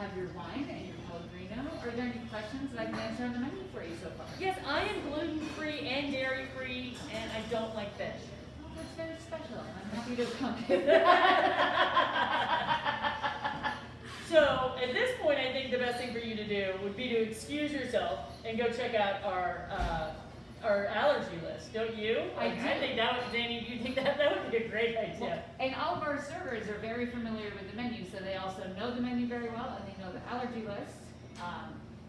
have your wine and your Pellegrino. Are there any questions that I can answer on the menu for you so far? Yes, I am gluten-free and dairy-free, and I don't like fish. Oh, that's very special. I'm happy to accompany. So at this point, I think the best thing for you to do would be to excuse yourself and go check out our allergy list, don't you? I do. I think that would, Danny, do you think that would be a great idea? Well, and all of our servers are very familiar with the menu, so they also know the menu very well, and they know the allergy list.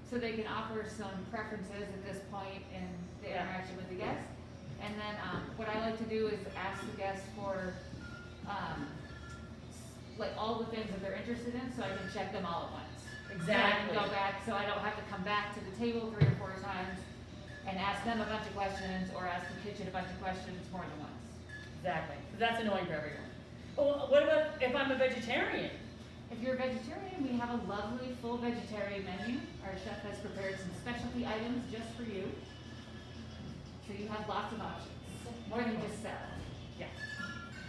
So they can offer some preferences at this point in the interaction with the guests. And then what I like to do is ask the guests for like all the things that they're interested in, so I can check them all at once. Exactly. So I can go back, so I don't have to come back to the table 3 or 4 times and ask them a bunch of questions or ask the kitchen a bunch of questions more than once. Exactly. That's annoying for everyone. Well, what about if I'm a vegetarian? If you're a vegetarian, we have a lovely full vegetarian menu. Our chef has prepared some specialty items just for you. So you have lots of options. More than just salad. Yeah.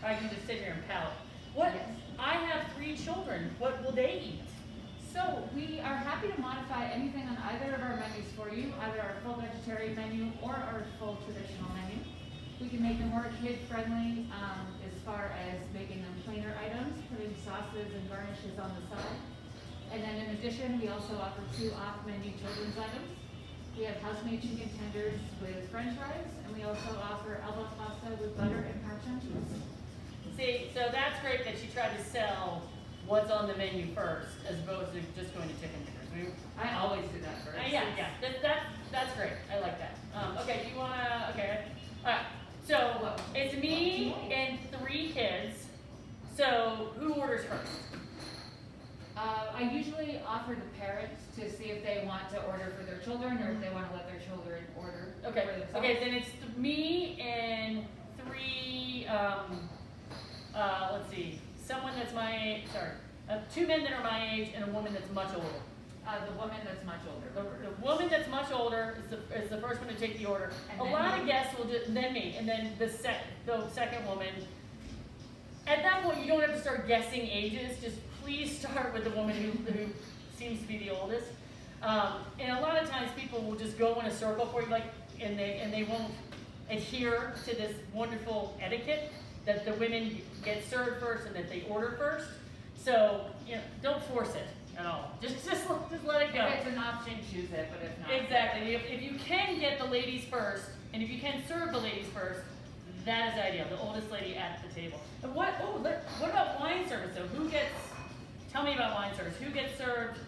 I can just sit here and pout. What? Yes. I have 3 children. What will they eat? So we are happy to modify anything on either of our menus for you, either our full vegetarian menu or our full traditional menu. We can make them more kid-friendly as far as making them plainer items, putting sauces and garnishes on the side. And then in addition, we also offer 2 off-menu children's items. We have house-made chicken tenders with french fries, and we also offer elbow pasta with butter and Parmesan cheese. See, so that's great that you tried to sell what's on the menu first, as opposed to just going to chicken dinners. I always do that first. Yeah. That's great. I like that. Okay, do you wanna? Okay, all right. So it's me and 3 kids. So who orders first? I usually offer the parents to see if they want to order for their children or if they want to let their children order for themselves. Okay, then it's me and 3, let's see, someone that's my, 2 men that are my age and a woman that's much older. The woman that's much older. The woman that's much older is the first one to take the order. And a then lot me. of guests will just, then me, and then the second woman. At that point, you don't have to start guessing ages. Just please start with the woman who seems to be the oldest. And a lot of times people will just go in a circle for you, like, and they won't adhere to this wonderful etiquette that the women get served first and that they order first. So don't force it at all. Just let it go. If it's an option, choose it, but if not. Exactly. If you can get the ladies first, and if you can serve the ladies first, that is ideal. The oldest lady at the table. And what about wine service though? Tell me about wine service. Who gets served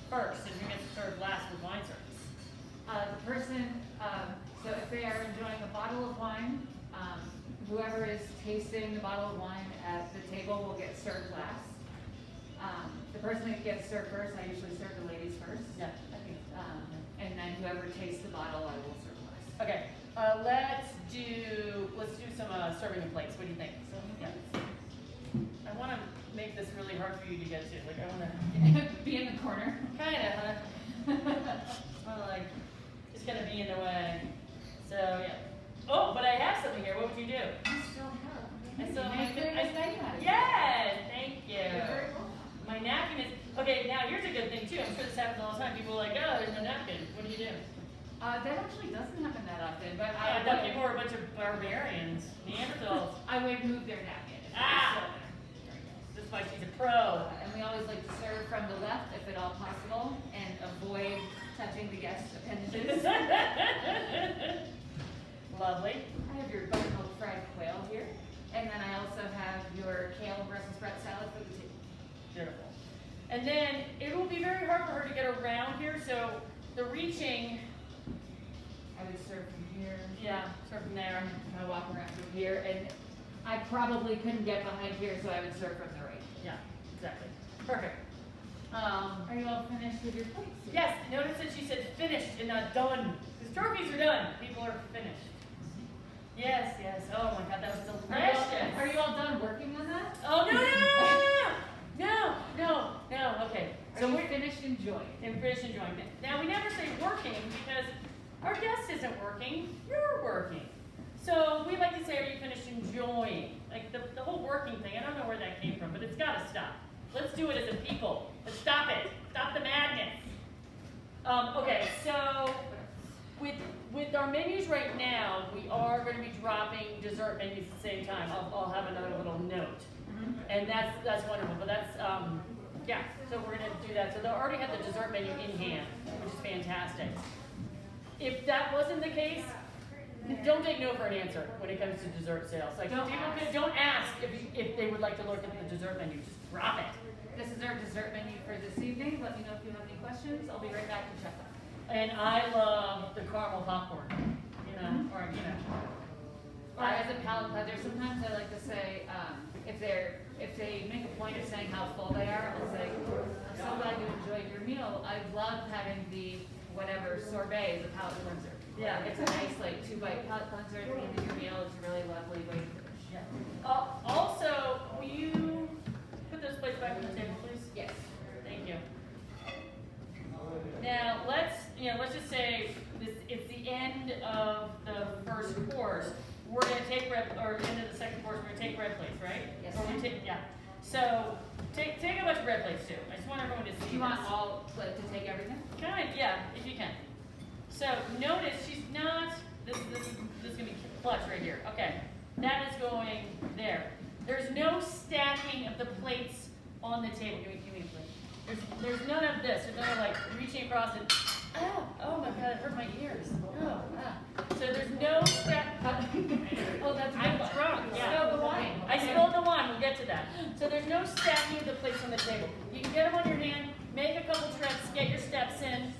first and who gets served last with wine service? The person, so if they are enjoying a bottle of wine, whoever is tasting the bottle of wine at the table will get served last. The person that gets served first, I usually serve the ladies first. Yeah, I think. And then whoever tastes the bottle, I will serve last. Okay. Let's do some serving of plates. What do you think? I want to make this really hard for you to get to. Like I want to be in the corner. Kind of, huh? Like it's gonna be in the way. So yeah. Oh, but I have something here. What would you do? I still have. I still have. Yes, thank you. You're very welcome. My napkin is okay. Now here's a good thing too. I'm sure this happens all the time. People are like, oh, there's no napkin. What do you do? That actually doesn't happen that often, but I thought people were a bunch of barbarians, Neanderthals. I would move their napkin. That's why she's a pro. And we always like to serve from the left if at all possible and avoid touching the guest's appendages. Lovely. I have your buttermilk fried quail here. And then I also have your kale Brussels sprout salad for the table. Beautiful. And then it will be very hard for her to get around here, so the reaching, I would serve from here. yeah, serve from there. I walk around from here, and I probably couldn't get behind here, so I would serve from the right. Yeah, exactly. Perfect. Are you all finished with your plates? Yes, notice that she said finished and not done. Because trophies are done. People are finished. Yes. Oh my God, that was delicious. Are you all done working on that? Oh, no. Okay. So we're finished enjoying. And finished enjoying it. Now, we never say working because our guest isn't working. You're working. So we like to say, are you finished enjoying? Like the whole working thing, I don't know where that came from, but it's got to stop. Let's do it as a people. Let's stop it. Stop the our menus right now, we are going to be dropping dessert menus at the same time. I'll have another little note, and that's wonderful. But that's yeah. So we're going to do that. So they already have the dessert menu in hand, which is fantastic. If that wasn't the case, don't take no for an answer when it comes to dessert sales. Like don't ask if they would like to look at the dessert menu. Just drop it. This is our dessert menu for this evening. Let me know if you have any questions. I'll be right back to check them. And I love the caramel popcorn. Or as a palate cleanser, sometimes I like to say, if they make a point of saying how full they are, I'll say, I'm so glad you enjoyed your meal. I love having the whatever sorbet as a palate cleanser. Yeah. It's a nice like 2-bite palate cleanser at the end of your meal. It's a really lovely way to finish. Yeah. Also, will you put those plates back on the table, please? Yes. Thank you. Now let's just say it's the end of the first course. We're going to take red, or end of the second course. We're going to take red plates, right? Yes. Or we take, yeah. So take a bunch of red plates too. I just want everyone to see. Do you want all to take everything? Kind, yeah, if you can. So notice she's not. This is going to be clutch right here. Okay, that is going there. There's no stacking of the plates on the table. Give me a plate. There's none of this. There's none of like reaching across and oh my god, it hurt my ears. So there's no stack. Oh, that's I'm drunk. Yeah. Spill the wine. I spilled the wine. We'll get to that. So there's no stacking of the plates on the table. You can get them on your hand, make a couple trips, get your steps in,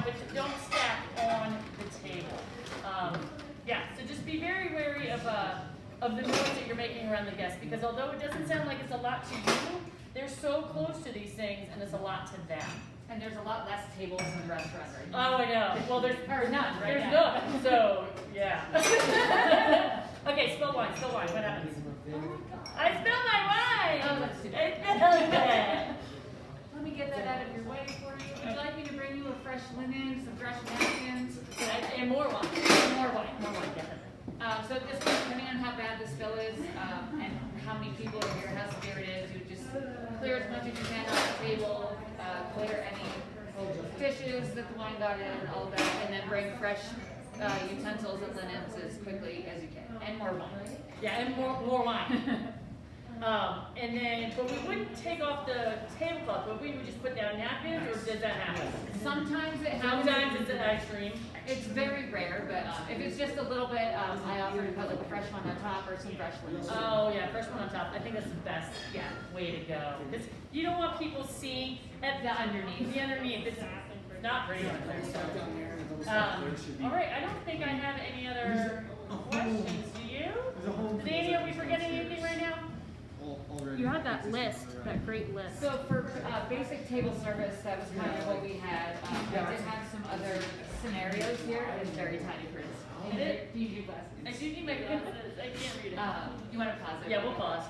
but don't stack on the table. Yeah. So just be very wary of the noise that you're making around the guests, because although it doesn't sound like it's a lot to you, they're so close to these things, and it's a lot to them. And there's a lot less tables in the restaurant right now. Oh, I know. Well, there's Or none right there's now. none. So yeah. Okay, spill wine. Spill wine. What happens? I spilled my wine. Oh, that's too I bad. spilled it. Let me get that out of your way for you. Would you like me to bring you a fresh linen, some fresh napkins? And more wine. More wine. More wine, definitely. So at this point, depending on how bad the spill is, and how many people are here, how severe it is, you just clear as much as you can off the table, clear any dishes that the wine got in, all of that, and then bring fresh utensils and linens as quickly as you can. And more wine. Yeah, and more wine. But we wouldn't take off the tablecloth, but we would just put down napkins, or does that happen? Sometimes it happens. Sometimes it's an ice cream. It's very rare, but if it's just a little bit, I offer to put like a fresh one on top or some fresh linens. Oh yeah, fresh one on top. I think that's the best way to go. Because you don't want people seeing at the underneath. The underneath, it's not pretty on there. So. All right, I don't think I have any other questions. Do you? Danny, are we forgetting anything right now? You had that list, that great list. So for basic table service, that was kind of what we had. I did have some other scenarios here. It is very tiny print. Is it? Do you do glasses? I do need my glasses. I can't read it. You want to pause it? Yeah, we'll pause.